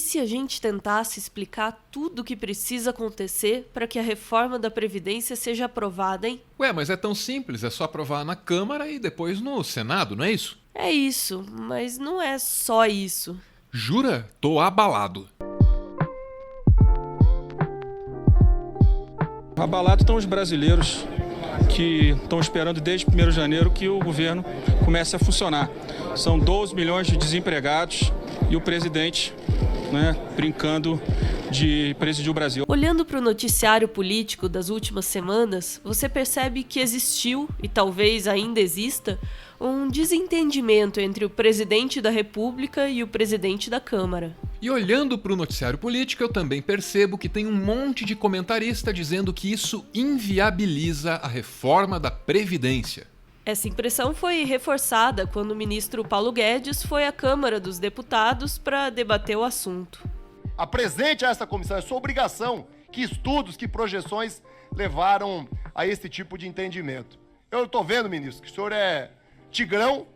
se a gente tentasse explicar tudo o que precisa acontecer para que a reforma da Previdência seja aprovada, hein? Ué, mas é tão simples, é só aprovar na Câmara e depois no Senado, não é isso? É isso, mas não é só isso. Jura? Tô abalado. Abalados estão os brasileiros que estão esperando desde 1º de janeiro que o governo comece a funcionar. São 12 milhões de desempregados e o presidente, brincando de presidir o Brasil. Olhando para o noticiário político das últimas semanas, você percebe que existiu, e talvez ainda exista, um desentendimento entre o presidente da República e o presidente da Câmara. E olhando para o noticiário político, eu também percebo que tem um monte de comentarista dizendo que isso inviabiliza a reforma da Previdência. Essa impressão foi reforçada quando o ministro Paulo Guedes foi à Câmara dos Deputados para debater o assunto. Apresente a essa comissão, é sua obrigação, que estudos, que projeções levaram a esse tipo de entendimento. Eu estou vendo, ministro, que o senhor é tigrão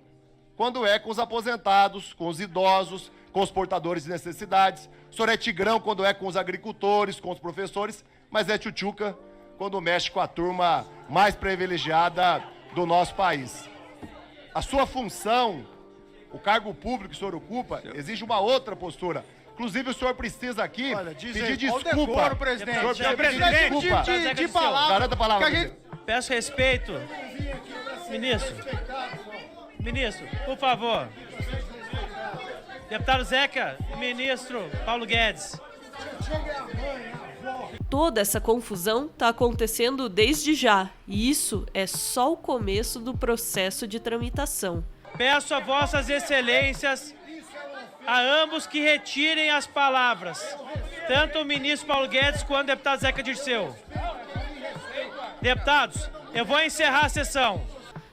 quando é com os aposentados, com os idosos, com os portadores de necessidades. O senhor é tigrão quando é com os agricultores, com os professores, mas é tchutchuca quando mexe com a turma mais privilegiada do nosso país. A sua função, o cargo público que o senhor ocupa, exige uma outra postura. Inclusive, o senhor precisa aqui pedir desculpa. Decoro, presidente. O senhor precisa pedir desculpa. De palavra. Garanta a palavra. Peço respeito. Ministro, por favor. Deputado Zeca, ministro Paulo Guedes. Toda essa confusão está acontecendo desde já, e isso é só o começo do processo de tramitação. Peço a vossas excelências, a ambos que retirem as palavras, tanto o ministro Paulo Guedes quanto o deputado Zeca Dirceu. Deputados, eu vou encerrar a sessão.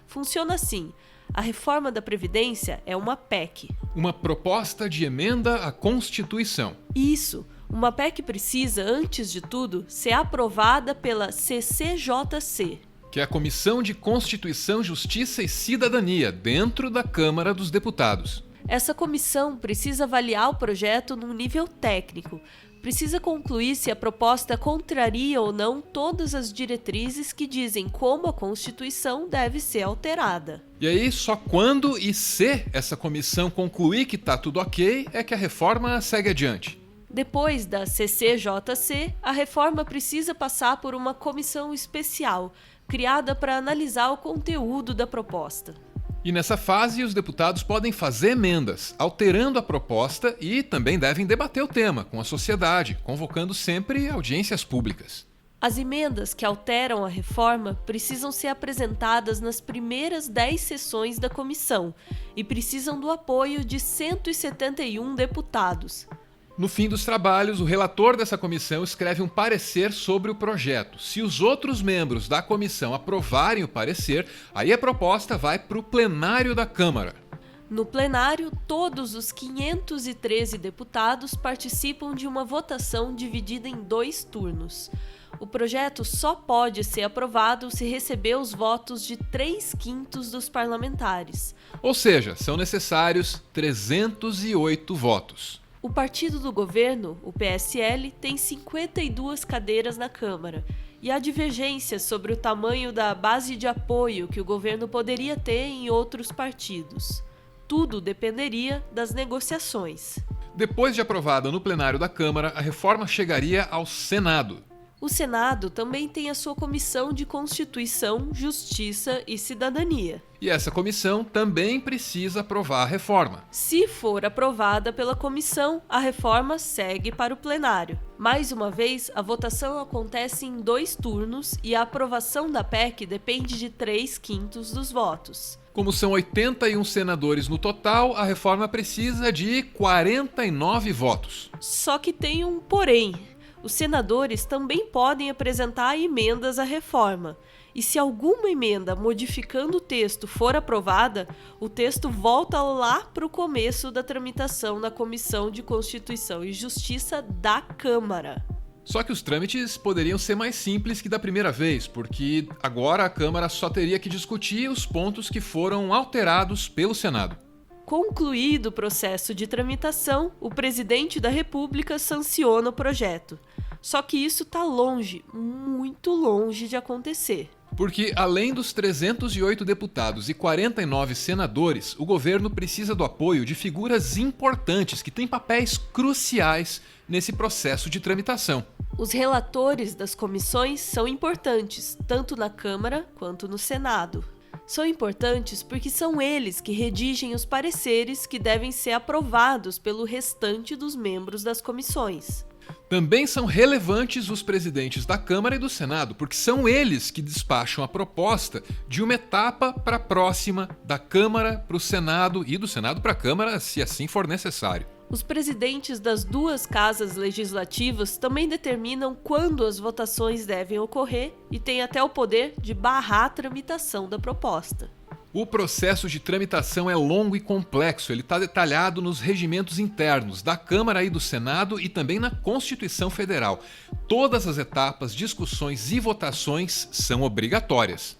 Funciona assim. A reforma da Previdência é uma PEC. Uma proposta de emenda à Constituição. Isso. Uma PEC precisa, antes de tudo, ser aprovada pela CCJC, que é a Comissão de Constituição, Justiça e Cidadania, dentro da Câmara dos Deputados. Essa comissão precisa avaliar o projeto num nível técnico. Precisa concluir se a proposta contraria ou não todas as diretrizes que dizem como a Constituição deve ser alterada. E aí, só quando e se essa comissão concluir que está tudo ok, é que a reforma segue adiante. Depois da CCJC, a reforma precisa passar por uma comissão especial, criada para analisar o conteúdo da proposta. E nessa fase, os deputados podem fazer emendas, alterando a proposta e também devem debater o tema com a sociedade, convocando sempre audiências públicas. As emendas que alteram a reforma precisam ser apresentadas nas primeiras 10 sessões da comissão e precisam do apoio de 171 deputados. No fim dos trabalhos, o relator dessa comissão escreve um parecer sobre o projeto. Se os outros membros da comissão aprovarem o parecer, aí a proposta vai para o plenário da Câmara. No plenário, todos os 513 deputados participam de uma votação dividida em 2 turnos. O projeto só pode ser aprovado se receber os votos de 3/5 dos parlamentares. Ou seja, são necessários 308 votos. O partido do governo, o PSL, tem 52 cadeiras na Câmara e há divergências sobre o tamanho da base de apoio que o governo poderia ter em outros partidos. Tudo dependeria das negociações. Depois de aprovada no plenário da Câmara, a reforma chegaria ao Senado. O Senado também tem a sua Comissão de Constituição, Justiça e Cidadania. E essa comissão também precisa aprovar a reforma. Se for aprovada pela comissão, a reforma segue para o plenário. Mais uma vez, a votação acontece em 2 turnos e a aprovação da PEC depende de 3/5 dos votos. Como são 81 senadores no total, a reforma precisa de 49 votos. Só que tem um porém. Os senadores também podem apresentar emendas à reforma. E se alguma emenda modificando o texto for aprovada, o texto volta lá para o começo da tramitação na Comissão de Constituição e Justiça da Câmara. Só que os trâmites poderiam ser mais simples que da primeira vez, porque agora a Câmara só teria que discutir os pontos que foram alterados pelo Senado. Concluído o processo de tramitação, o presidente da República sanciona o projeto. Só que isso está longe, muito longe de acontecer. Porque, além dos 308 deputados e 49 senadores, o governo precisa do apoio de figuras importantes que têm papéis cruciais nesse processo de tramitação. Os relatores das comissões são importantes, tanto na Câmara quanto no Senado. São importantes porque são eles que redigem os pareceres que devem ser aprovados pelo restante dos membros das comissões. Também são relevantes os presidentes da Câmara e do Senado, porque são eles que despacham a proposta de uma etapa para a próxima, da Câmara para o Senado e do Senado para a Câmara, se assim for necessário. Os presidentes das duas casas legislativas também determinam quando as votações devem ocorrer e têm até o poder de barrar a tramitação da proposta. O processo de tramitação é longo e complexo, ele está detalhado nos regimentos internos da Câmara e do Senado e também na Constituição Federal. Todas as etapas, discussões e votações são obrigatórias.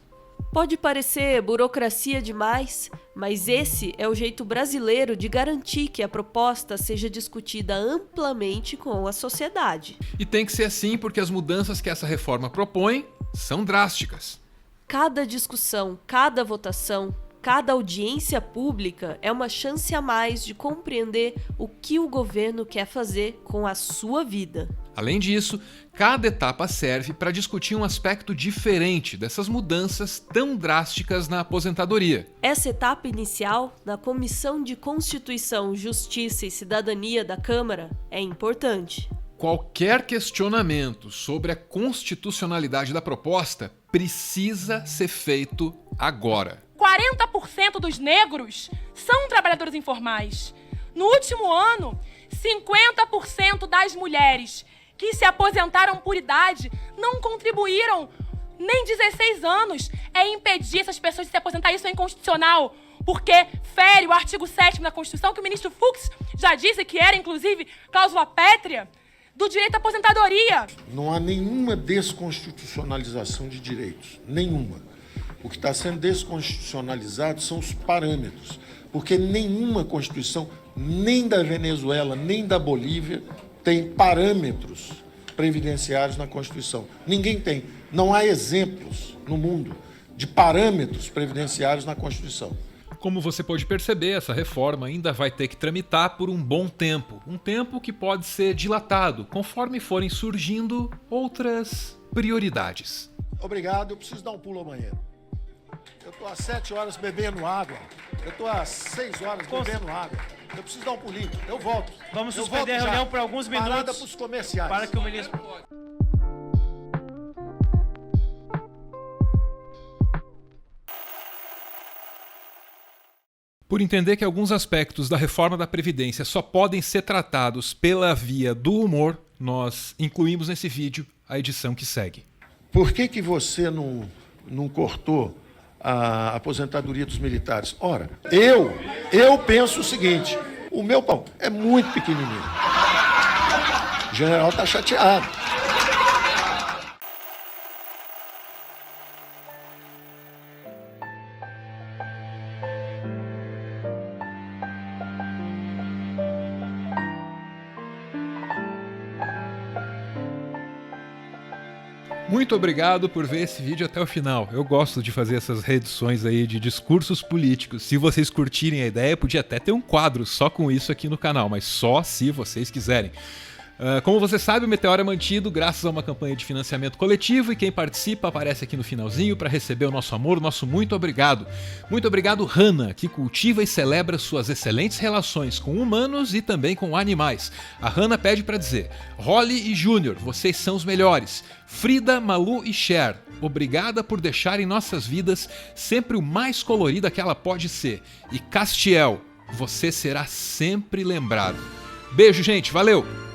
Pode parecer burocracia demais, mas esse é o jeito brasileiro de garantir que a proposta seja discutida amplamente com a sociedade. E tem que ser assim porque as mudanças que essa reforma propõe são drásticas. Cada discussão, cada votação, cada audiência pública é uma chance a mais de compreender o que o governo quer fazer com a sua vida. Além disso, cada etapa serve para discutir um aspecto diferente dessas mudanças tão drásticas na aposentadoria. Essa etapa inicial, na Comissão de Constituição, Justiça e Cidadania da Câmara, é importante. Qualquer questionamento sobre a constitucionalidade da proposta precisa ser feito agora. 40% dos negros são trabalhadores informais. No último ano, 50% das mulheres que se aposentaram por idade não contribuíram nem 16 anos. É impedir essas pessoas de se aposentar. Isso é inconstitucional, porque fere o artigo 7º da Constituição, que o ministro Fux já disse que era, inclusive, cláusula pétrea do direito à aposentadoria. Não há nenhuma desconstitucionalização de direitos, nenhuma. O que está sendo desconstitucionalizado são os parâmetros, porque nenhuma Constituição, nem da Venezuela, nem da Bolívia, tem parâmetros previdenciários na Constituição. Ninguém tem. Não há exemplos no mundo de parâmetros previdenciários na Constituição. Como você pode perceber, essa reforma ainda vai ter que tramitar por um bom tempo. Um tempo que pode ser dilatado, conforme forem surgindo outras prioridades. Obrigado, eu preciso dar um pulo ao banheiro. Eu estou há 7 horas bebendo água. Eu estou há 6 horas bebendo água. Eu preciso dar um pulinho. Eu volto. Vamos suspender a reunião por alguns minutos. Parada para os comerciais. Para que o ministro... Por entender que alguns aspectos da reforma da Previdência só podem ser tratados pela via do humor, nós incluímos nesse vídeo a edição que segue. Por que você não cortou a aposentadoria dos militares? Ora, eu penso o seguinte, o meu pão é muito pequenininho. O general está chateado. Muito obrigado por ver esse vídeo até o final. Eu gosto de fazer essas reedições aí de discursos políticos. Se vocês curtirem a ideia, podia até ter um quadro só com isso aqui no canal, mas só se vocês quiserem. Como você sabe, o Meteoro é mantido graças a uma campanha de financiamento coletivo e quem participa aparece aqui no finalzinho para receber o nosso amor, o nosso muito obrigado. Muito obrigado, Hannah, que cultiva e celebra suas excelentes relações com humanos e também com animais. A Hannah pede para dizer: Holly e Júnior, vocês são os melhores. Frida, Malu e Cher, obrigada por deixarem nossas vidas sempre o mais colorida que ela pode ser. E Castiel, você será sempre lembrado. Beijo, gente, valeu!